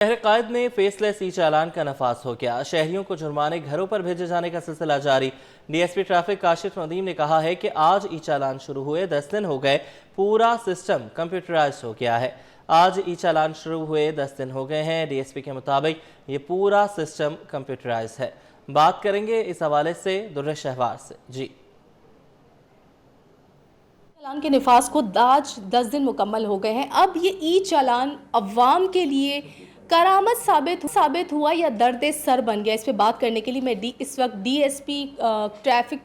शहर कायद में फेसलेस ई चालान का नफाज हो गया। शहरियों को जुर्माने घरों पर भेजे जाने का सिलसिला जारी। डीएसपी ट्रैफिक काशिफ नदीम ने कहा है कि आज ई चालान शुरू हुए 10 दिन हो गए, पूरा सिस्टम कंप्यूटराइज हो गया है। आज ई चालान शुरू हुए 10 दिन हो गए हैं। डीएसपी के मुताबिक ये पूरा सिस्टम कंप्यूटराइज है। बात करेंगे इस हवाले से दुर्र शहवार से। जी, चालान के निफाज को आज 10 दिन मुकम्मल हो गए हैं। अब ये ई चालान अवाम के लिए करामत साबित हुआ या दर्द सर बन गया। इस पे बात करने के लिए मैं इस वक्त डीएसपी ट्रैफिक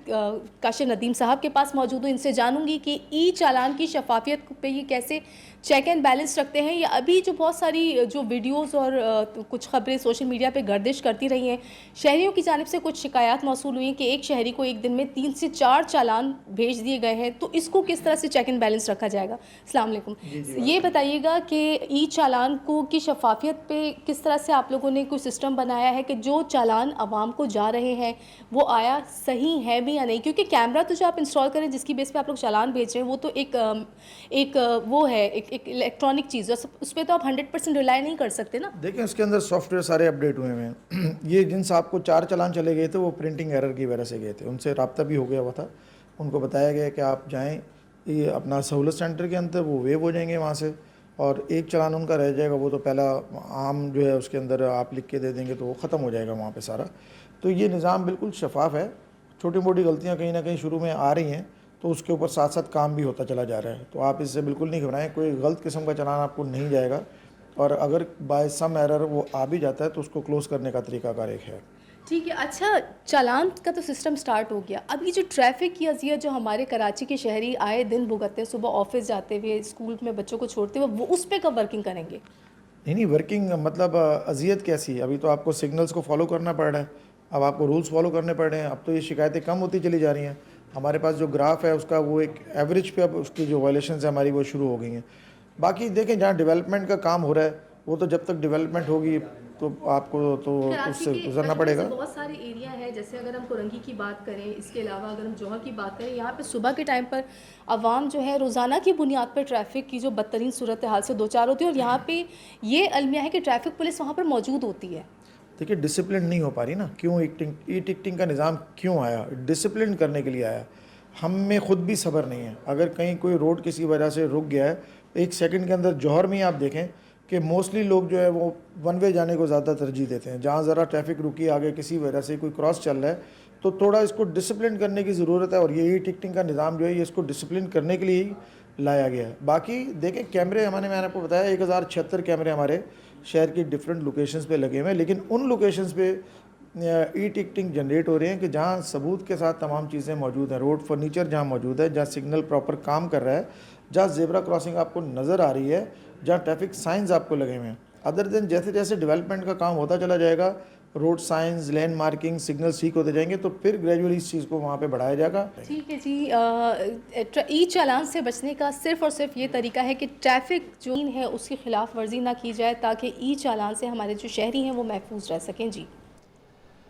काशिफ नदीम साहब के पास मौजूद हूँ। इनसे जानूंगी कि ई चालान की शफाफियत पे ये कैसे चेक एंड बैलेंस रखते हैं, या अभी जो बहुत सारी जो वीडियोस और कुछ खबरें सोशल मीडिया पे गर्दिश करती रही हैं, शहरियों की जानिब से कुछ शिकायत मौसूल हुई हैं कि एक शहरी को एक दिन में 3 से 4 चालान भेज दिए गए हैं, तो इसको किस तरह से चेक एंड बैलेंस रखा जाएगा। अस्सलाम वालेकुम। ये बताइएगा कि ई चालान को की शफाफियत पे किस तरह से आप लोगों ने कोई सिस्टम बनाया है कि जो चालान आवाम को जा रहे हैं वो आया सही है भी या नहीं, क्योंकि कैमरा तो जो आप इंस्टॉल करें जिसकी बेस पे आप लोग चालान भेज रहे हैं वो तो एक वो है, एक इलेक्ट्रॉनिक चीज़ है, उस पर तो आप 100% रिलाई नहीं कर सकते ना। देखिए, उसके अंदर सॉफ्टवेयर सारे अपडेट हुए हैं। ये जिन साहब को 4 चालान चले गए थे वो प्रिंटिंग एरर की वजह से गए थे, उनसे रब्ता भी हो गया हुआ था। उनको बताया गया कि आप जाएं ये अपना सहूलत सेंटर के अंदर, वो वेव हो जाएंगे वहाँ से, और एक चालान उनका रह जाएगा। वो तो पहला आम जो है उसके अंदर आप लिख के दे देंगे तो वो ख़त्म हो जाएगा वहाँ पर सारा। तो ये निज़ाम बिल्कुल शफाफ है। छोटी मोटी गलतियाँ कहीं ना कहीं शुरू में आ रही हैं, तो उसके ऊपर साथ साथ काम भी होता चला जा रहा है। तो आप इससे बिल्कुल नहीं घबराएं, कोई गलत किस्म का चालान आपको नहीं जाएगा, और अगर बाय सम एरर वो आ भी जाता है तो उसको क्लोज़ करने का तरीकाकार एक है। ठीक है। अच्छा, चालान का तो सिस्टम स्टार्ट हो गया। अब ये जो ट्रैफिक की अजियत जो हमारे कराची के शहरी आए दिन भुगतते हैं, सुबह ऑफिस जाते हुए, स्कूल में बच्चों को छोड़ते हुए, वो उस पर कब वर्किंग करेंगे? नहीं, वर्किंग मतलब अजियत कैसी? अभी तो आपको सिग्नल्स को फॉलो करना पड़ रहा है, अब आपको रूल्स फॉलो करने पड़ रहे हैं। अब तो ये शिकायतें कम होती चली जा रही हैं। हमारे पास जो ग्राफ है उसका वो एक एवरेज पे अब उसकी जो वायलेशन है हमारी वो शुरू हो गई हैं। बाकी देखें, जहाँ डेवलपमेंट का काम हो रहा है वो तो जब तक डेवलपमेंट होगी तो आपको तो उससे गुजरना पड़ेगा। बहुत सारे एरिया है, जैसे अगर हम कुरंगी की बात करें, इसके अलावा अगर हम जौहर की बात करें, यहाँ पे सुबह के टाइम पर आवाम जो है रोज़ाना की बुनियाद पर ट्रैफिक की जो बदतरीन सूरत हाल से दो चार होती है, और यहाँ पे ये अलमिया है कि ट्रैफिक पुलिस वहाँ पर मौजूद होती है। देखिए, डिसिप्लिन नहीं हो पा रही ना। क्यों ई टिकटिंग का निज़ाम क्यों आया? डिसिप्लिन करने के लिए आया। हम में ख़ुद भी सब्र नहीं है। अगर कहीं कोई रोड किसी वजह से रुक गया है, एक सेकंड के अंदर जौहर में ही आप देखें कि मोस्टली लोग जो है वो वन वे जाने को ज़्यादा तरजीह देते हैं। जहाँ ज़रा ट्रैफिक रुकी, आगे किसी वजह से कोई क्रॉस चल रहा है, तो थोड़ा इसको डिसिप्लिन करने की ज़रूरत है। और ये ई टिकटिंग का निज़ाम जो है ये इसको डिसिप्लिन करने के लिए ही लाया गया है। बाकी देखें, कैमरे मैंने आपको बताया 1076 कैमरे हमारे शहर की डिफरेंट लोकेशंस पे लगे हुए हैं, लेकिन उन लोकेशंस पे ई टिकटिंग जनरेट हो रहे हैं कि जहाँ सबूत के साथ तमाम चीज़ें मौजूद हैं। रोड फर्नीचर जहाँ मौजूद है, जहाँ सिग्नल प्रॉपर काम कर रहा है, जहाँ जेब्रा क्रॉसिंग आपको नज़र आ रही है, जहाँ ट्रैफिक साइंस आपको लगे हुए हैं। अदर देन जैसे जैसे डेवलपमेंट का काम होता चला जाएगा, रोड साइंस, लेन मार्किंग, सिग्नल ठीक होते जाएंगे, तो फिर ग्रेजुअली इस चीज़ को वहाँ पे बढ़ाया जाएगा। ठीक है जी। ई चालान से बचने का सिर्फ और सिर्फ ये तरीका है कि ट्रैफिक जो है उसकी खिलाफ वर्जी ना की जाए, ताकि ई चालान से हमारे जो शहरी हैं वो महफूज रह सकें। जी।